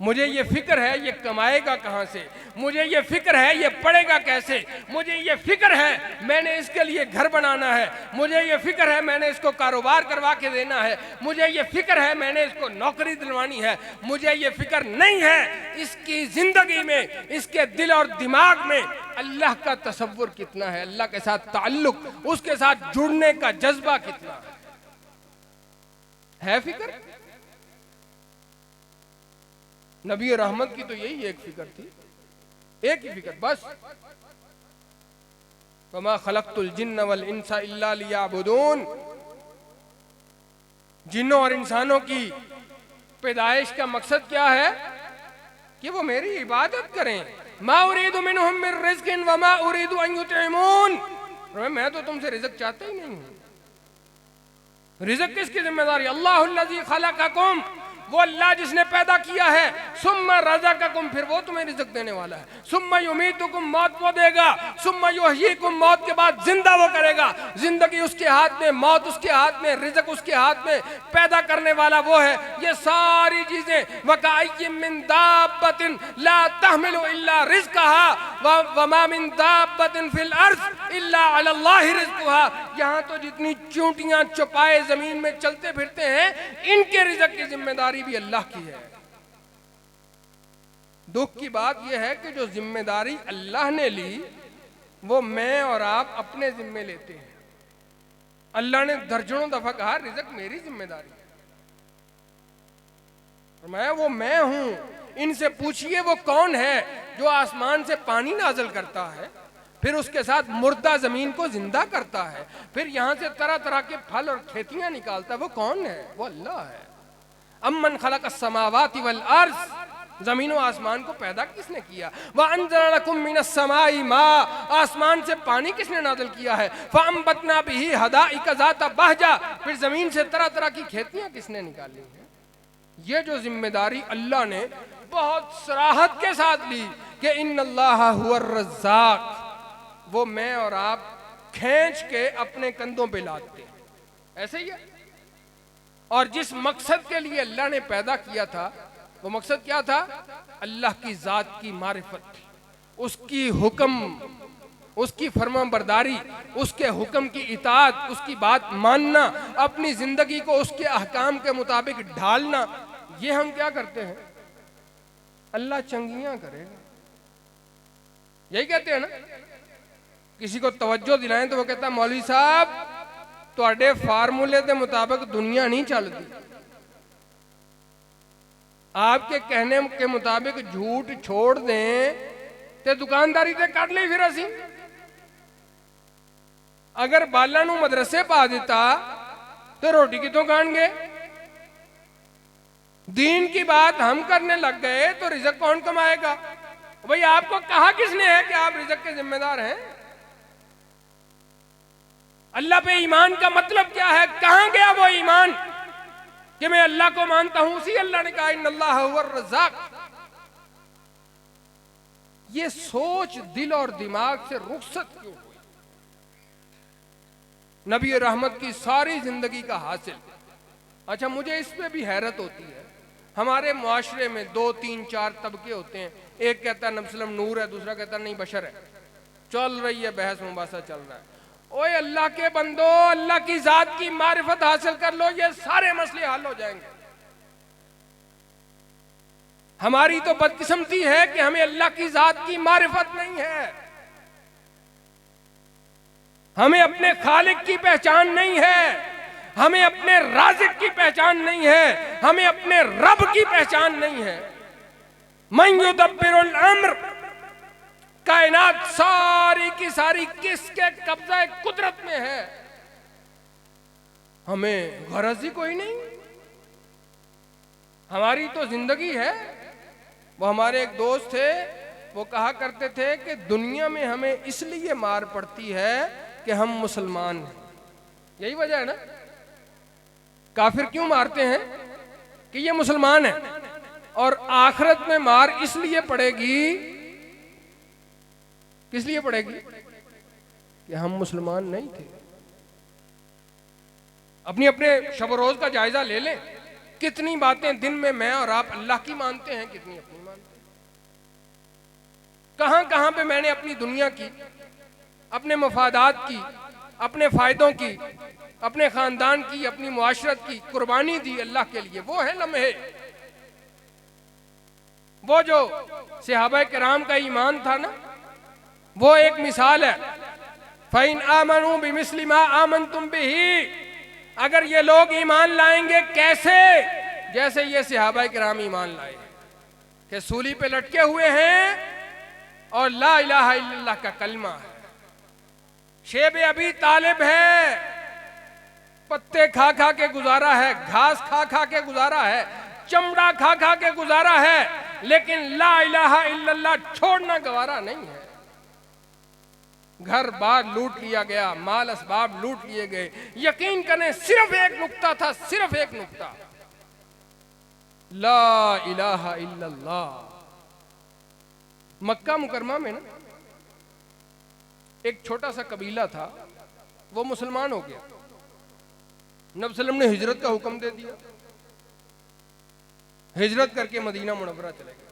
मुझे ये फिक्र है ये कमाएगा कहां से, मुझे ये फिक्र है ये पढ़ेगा कैसे, मुझे ये फिक्र है मैंने इसके लिए घर बनाना है, मुझे ये फिक्र है मैंने इसको कारोबार करवा के देना है, मुझे ये फिक्र है मैंने इसको नौकरी दिलवानी है। मुझे ये फिक्र नहीं है इसकी जिंदगी में, इसके दिल और दिमाग में अल्लाह का तसव्वुर कितना है, अल्लाह के साथ ताल्लुक, उसके साथ जुड़ने का जज्बा कितना है फिक्र? नबी रहमत की तो यही एक फिक्र थी, एक ही फिक्र बस, वमा खलक़तुल जिन्न वल इंसा इल्ला लियअबुदून। जिन्नों और इंसानों की पैदाइश का मकसद क्या है? कि वो मेरी इबादत करें। मा उरीदु मिनहुम मिन रिज़्क़िन वमा उरीदु अन युतइमून। मैं तो तुमसे रिज़्क़ चाहता ही नहीं हूं। रिज़्क़ किसकी जिम्मेदारी? अल्लाहुल्लज़ी खलक़कुम, वो अल्लाह जिसने पैदा किया है, सुम्मा रज़क़कुम, फिर वो तुम्हें रिज़्क़ देने वाला है, सुम्मा युमीतुकुम, मौत वो देगा, सुम्मा युहयीकुम, मौत के बाद जिंदा वो करेगा। जिंदगी उसके हाथ में, मौत उसके हाथ में, रिज़्क़ उसके हाथ में, पैदा करने वाला वो है। ये सारी चीजें, वकाअय्यिम मिन दाब्बतिन ला तहमिलु इल्ला रिज़्क़हा वमा मिन दाब्बतिन फिल अर्ज़ इल्ला अलल्लाहि रिज़्क़ुहा। यहाँ तो जितनी चूंटियां चौपाए जमीन में चलते फिरते हैं, इनके रिज़्क़ की जिम्मेदारी भी अल्लाह की है। दुख की बात यह है कि जो जिम्मेदारी अल्लाह ने ली वो मैं और आप अपने जिम्मे लेते हैं। अल्लाह ने दर्जनों दफा कहा रिज़्क़ मेरी जिम्मेदारी है, और मैं हूं। इनसे पूछिए वो कौन है जो आसमान से पानी नाज़िल करता है, फिर उसके साथ मुर्दा जमीन को जिंदा करता है, फिर यहां से तरह तरह के फल और खेतियां निकालता है। वो कौन है? वो अल्लाह है। अम्मन खलक़स समावाति वल अर्ज़, जमीन और आसमान को पैदा किसने किया? वह अंज़ला लकुम मिनस समाई मा, आसमान से पानी किसने नाज़िल किया है? फअंबतना बिही हदाइका ज़ाता बहजा, फिर जमीन से तरह तरह की खेतियां किसने निकाली हैं? ये जो जिम्मेदारी अल्लाह ने बहुत सराहत के साथ ली कि इन्नल्लाह हुवर रज़्ज़ाक़, वो मैं और आप खींच के अपने कंधों पे लाते हैं, ऐसे ही है। और जिस मकसद के लिए अल्लाह ने पैदा किया था, वो मकसद क्या था? अल्लाह की जात की मारिफत, उसकी हुक्म, उसकी फरमाबरदारी, उसके हुक्म की इताअत, उसकी बात मानना, अपनी जिंदगी को उसके अहकाम के मुताबिक ढालना। ये हम क्या करते हैं? अल्लाह चंगियां करेगा, यही कहते हैं ना। किसी को तवज्जो दिलाएं तो वो कहता है मौलवी साहब तुहाडे फार्मूले के मुताबिक दुनिया नहीं चलती, आपके कहने के मुताबिक झूठ छोड़ दें ते दुकानदारी ते कर ली फिर असी। अगर बाला नू मदरसे पा दिता तो रोटी कितों खाएंगे? दीन की बात हम करने लग गए तो रिज़्क कौन कमाएगा? भाई आपको कहा किसने है कि आप रिज़्क के जिम्मेदार हैं? अल्लाह पे ईमान का मतलब क्या है? कहां गया वो ईमान कि मैं अल्लाह को मानता हूं? उसी अल्लाह ने कहा इन्नल्लाह हुवर रज़्ज़ाक़। ये सोच दिल और दिमाग से रुखसत क्यों हुई? नबी रहमत की सारी जिंदगी का हासिल। अच्छा, मुझे इस पे भी हैरत होती है, हमारे मुआशरे में 2, 3, 4 तबके होते हैं। एक कहता है नबी सल्लम नूर है, दूसरा कहता है नहीं बशर है। चल रही है बहस मुबासा चल रहा है। ओए अल्लाह के बंदो, अल्लाह की जात की मारिफत हासिल कर लो, ये सारे मसले हल हो जाएंगे। हमारी तो बदकिस्मती है कि हमें अल्लाह की जात की मारिफत नहीं है, हमें अपने खालिक की पहचान नहीं है, हमें अपने राज़िक की पहचान नहीं है, हमें अपने रब की पहचान नहीं है। मन युदब्बिरुल अम्र, कायनात सारी की सारी किसके कब्जा कुदरत में है? हमें गरज ही कोई नहीं। हमारी तो जिंदगी है। वो हमारे एक दोस्त थे, वो कहा करते थे कि दुनिया में हमें इसलिए मार पड़ती है कि हम मुसलमान हैं। यही वजह है ना, काफिर क्यों मारते हैं? कि ये मुसलमान है। और आखिरत में मार इसलिए पड़ेगी, किस लिए पड़ेगी? कि हम मुसलमान नहीं थे। अपनी अपने शब रोज का जायजा ले लें, कितनी बातें दिन में मैं और आप अल्लाह की मानते हैं, कितनी अपनी मानते हैं। कहां कहां पे मैंने अपनी दुनिया की, अपने मफादात की, अपने फायदों की, अपने खानदान की, अपनी मुआशरत की कुर्बानी दी अल्लाह के लिए। वो है लम्हे, वो जो सहाबा किराम का ईमान था ना, वो एक मिसाल है। फ़इन आमनू बिमिस्लि मा आमनतुम बिही, अगर ये लोग ईमान लाएंगे कैसे? जैसे ये सहाबा किराम ईमान लाए कि सूली पे लटके हुए हैं और ला इलाहा इल्लल्लाह का कलमा है। शेब अभी तालिब है, पत्ते खा खा के गुजारा है, घास खा खा के गुजारा है, चमड़ा खा खा के गुजारा है, लेकिन ला इलाहा इल्लल्लाह छोड़ना गवारा नहीं है। घर बार लूट लिया गया, माल असबाब लूट लिए गए, यकीन करें सिर्फ एक नुक्ता था, सिर्फ एक नुक्ता, ला इलाहा इल्लल्लाह। मक्का मुकरमा में ना एक छोटा सा कबीला था, वो मुसलमान हो गया। नबी सल्लम ने हिजरत का हुक्म दे दिया, हिजरत करके मदीना मुनव्वरा चले गए।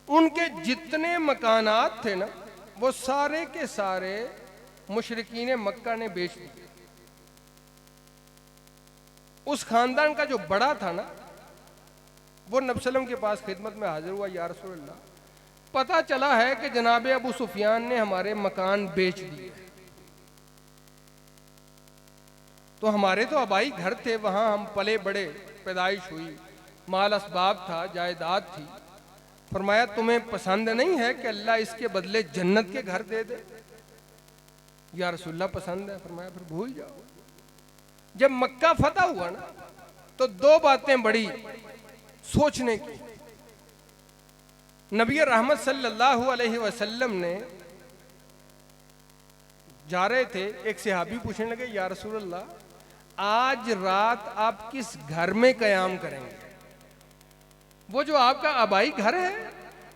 उनके जितने मकानात थे ना, वो सारे के सारे मुशरिकीन मक्का ने बेच दिए। उस खानदान का जो बड़ा था ना, वो नबी सल्लम के पास खिदमत में हाजिर हुआ, या रसूल अल्लाह, पता चला है कि जनाब अबू सुफियान ने हमारे मकान बेच दिए। तो हमारे तो आबाई घर थे, वहां हम पले बड़े, पैदाइश हुई, माल असबाब था, जायदाद थी। फरमाया तुम्हें पसंद नहीं है कि अल्लाह इसके बदले जन्नत के घर दे दे? या रसूलल्लाह पसंद है। फरमाया फिर भूल जाओ। जब मक्का फतह हुआ ना, तो 2 बातें बड़ी सोचने की। नबी रहमत सल्लल्लाहु अलैहि वसल्लम ने जा रहे थे, एक सहाबी पूछने लगे, या रसूल अल्लाह, आज रात आप किस घर में क़याम करेंगे? वो जो आपका आबाई घर है,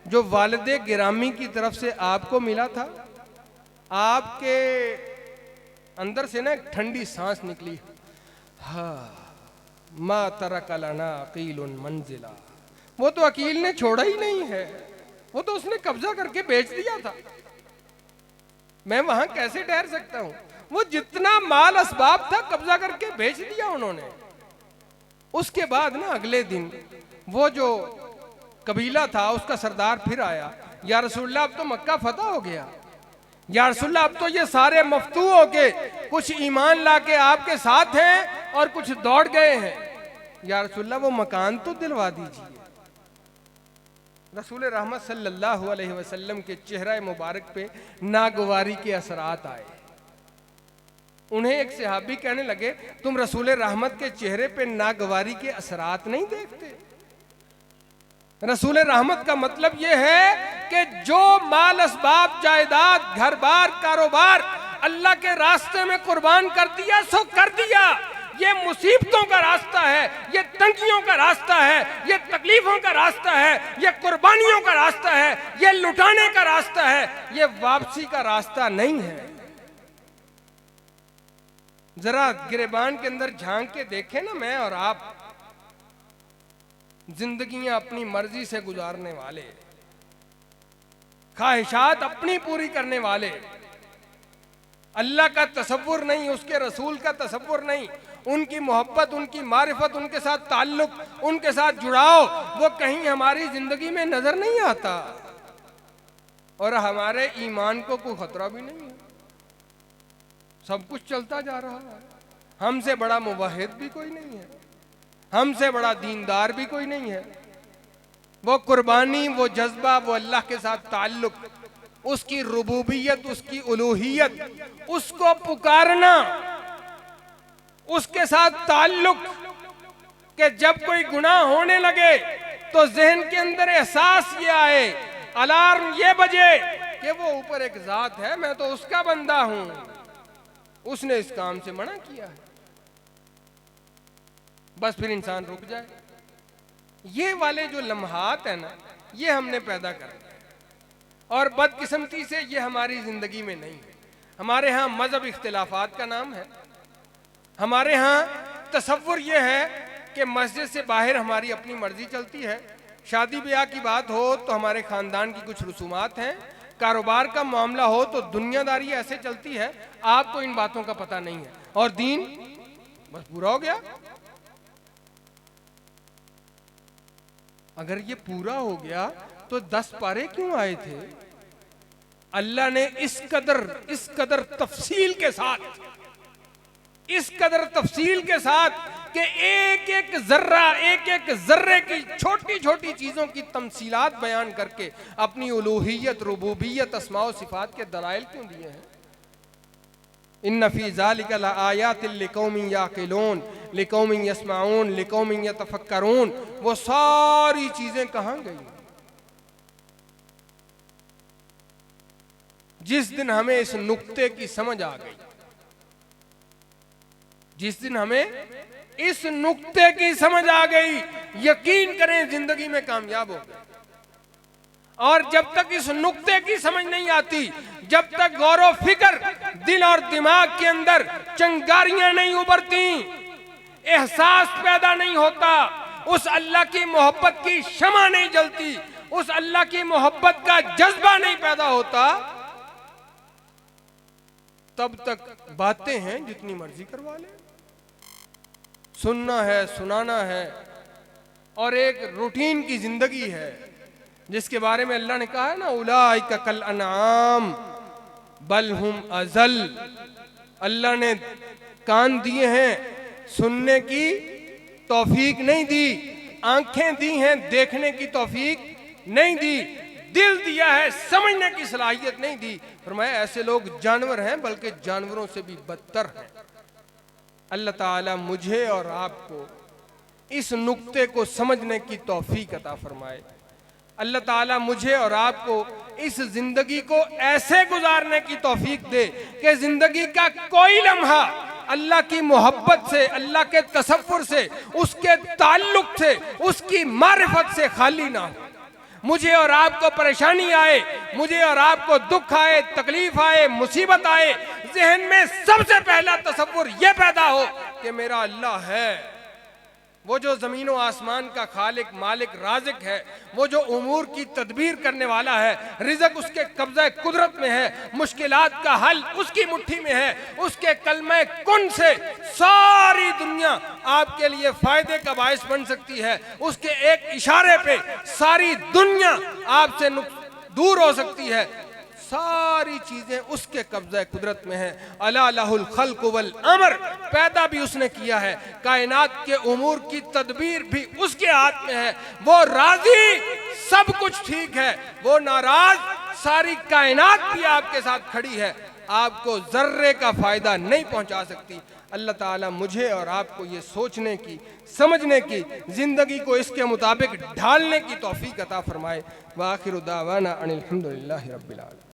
जो वालिदे गिरामी की तरफ से आपको मिला था, आपके अंदर से ना एक ठंडी सांस निकली, हाँ, मा तरक लना अकीलुन मंजिला। वो तो अकील ने छोड़ा ही नहीं है, वो तो उसने कब्जा करके बेच दिया था, मैं वहां कैसे ठहर सकता हूं? वो जितना माल असबाब था कब्जा करके बेच दिया उन्होंने। उसके बाद ना अगले दिन वो जो कबीला था उसका सरदार फिर आया, या रसूलल्लाह अब तो मक्का फतह हो गया, या रसूलल्लाह अब तो ये सारे मफ्तू हो के कुछ ईमान ला के आपके साथ हैं और कुछ दौड़ गए हैं, या रसूलल्लाह वो मकान तो दिलवा दीजिए। रसूल रहमत सल्लल्लाहु अलैहि वसल्लम के चेहरा मुबारक पे नागवारी के असरात आए। उन्हें एक सहाबी कहने लगे, तुम रसूल रहमत के चेहरे पे नागवारी के असरात नहीं देखते? रसूल रहमत का मतलब यह है कि जो माल असबाब, जायदाद, घर बार, कारोबार अल्लाह के रास्ते में कुर्बान कर दिया सो कर दिया। ये मुसीबतों का रास्ता है, ये तंगियों का रास्ता है, ये तकलीफों का रास्ता है, ये कुर्बानियों का रास्ता है, ये लुटाने का रास्ता है, ये वापसी का रास्ता नहीं है। जरा गिरेबान के अंदर झांक के देखें ना, मैं और आप जिंदगियां अपनी मर्जी से गुजारने वाले, ख्वाहिशात अपनी पूरी करने वाले, अल्लाह का तसव्वुर नहीं, उसके रसूल का तसव्वुर नहीं, उनकी मोहब्बत, उनकी मारिफत, उनके साथ ताल्लुक, उनके साथ जुड़ाव, वो कहीं हमारी जिंदगी में नजर नहीं आता। और हमारे ईमान को कोई खतरा भी नहीं है, सब कुछ चलता जा रहा है। हमसे बड़ा मुवाहिद भी कोई नहीं है, हमसे बड़ा दीनदार भी कोई नहीं है। वो कुर्बानी, वो जज्बा, वो अल्लाह के साथ ताल्लुक, उसकी रुबूबियत, उसकी उलूहियत, उसको पुकारना, उसके साथ ताल्लुक, कि जब कोई गुनाह होने लगे तो जहन के अंदर एहसास ये आए, अलार्म ये बजे कि वो ऊपर एक जात है, मैं तो उसका बंदा हूं, उसने इस काम से मना किया है, बस फिर इंसान रुक जाए। ये वाले जो लम्हात है ना, ये हमने पैदा कर दिया, और बदकिस्मती से ये हमारी जिंदगी में नहीं है। हमारे यहाँ मजहब इख्तिलाफात का नाम है, हमारे यहाँ तसव्वुर ये है कि मस्जिद से बाहर हमारी अपनी मर्जी चलती है, शादी ब्याह की बात हो तो हमारे खानदान की कुछ रसूमात हैं, कारोबार का मामला हो तो दुनियादारी ऐसे चलती है, आपको इन बातों का पता नहीं है, और दीन बस पूरा हो गया। अगर ये पूरा हो गया तो 10 पारे क्यों आए थे? अल्लाह ने इस कदर तफसील के साथ, इस कदर तफसील के साथ कि एक एक जर्रा, एक एक जर्रे की छोटी छोटी चीजों की तमसीलात बयान करके अपनी उलूहियत, रुबूबियत, अस्मा व सिफात के दलाइल क्यों दिए हैं? इन्न फी ज़ालिका लआयातिन लिकौमिन याक़िलून लिकौमिन यस्माऊन लिकौमिन यतफक्करून। वो सारी चीजें कहां गई? जिस दिन हमें इस नुक्ते की समझ आ गई, जिस दिन हमें इस नुक्ते की समझ आ गई, यकीन करें जिंदगी में कामयाब हो गए। और जब तक इस नुक्ते की समझ नहीं आती, जब तक गौर व फिक्र दिल और दिमाग के अंदर चिंगारियां नहीं उभरती, एहसास पैदा नहीं होता, उस अल्लाह की मोहब्बत की शमा नहीं जलती, उस अल्लाह की मोहब्बत का जज्बा नहीं पैदा होता, तब तक बातें हैं जितनी मर्जी करवा ले, सुनना है, सुनाना है, और एक रूटीन की जिंदगी है जिसके बारे में अल्लाह ने कहा है ना, उलाइका कल अनआम बल हुम अजल। अल्लाह ने कान दिए हैं, सुनने की तौफीक नहीं दी, आंखें दी हैं, देखने की तौफीक नहीं दी, दिल दिया है, समझने की सलाहियत नहीं दी। फरमाया ऐसे लोग जानवर हैं, बल्कि जानवरों से भी बदतर हैं। अल्लाह ताला मुझे और आपको इस नुक्ते को समझने की तौफीक अता फरमाए। अल्लाह ताला मुझे और आपको इस जिंदगी को ऐसे गुजारने की तौफीक दे कि जिंदगी का कोई लम्हा अल्लाह की मोहब्बत से, अल्लाह के तसव्वुर से, उसके ताल्लुक से, उसकी मारिफत से खाली ना हो। मुझे और आपको परेशानी आए, मुझे और आपको दुख आए, तकलीफ आए, मुसीबत आए, जहन में सबसे पहला तसव्वुर यह पैदा हो कि मेरा अल्लाह है, वो जो ज़मीन व आसमान का खालिक मालिक राज़िक है, वो जो उमूर की तदबीर करने वाला है, रिज़्क़ उसके कब्ज़ा कुदरत में है, मुश्किलात का हल उसकी मुट्ठी में है। उसके कलमे कुन से सारी दुनिया आपके लिए फ़ायदे का बायस बन सकती है। उसके एक इशारे पे सारी दुनिया आपसे दूर हो सकती है। सारी चीजें उसके कब्ज़े कुदरत में है। अला लहुल खल्क़ वल अमर, पैदा भी उसने किया है, कायनात के उमूर की तदबीर भी उसके हाथ में है। वो राजी, सब कुछ ठीक है, वो नाराज, सारी कायनात भी आपके साथ खड़ी है, आपको जर्रे का फायदा नहीं पहुंचा सकती। अल्लाह ताला मुझे और आपको ये सोचने की, समझने की, जिंदगी को इसके मुताबिक ढालने की तौफीक अता फरमाए। व आखिरु दावाना अनिल हम्दुलिल्लाहि रब्बिल आलमीन।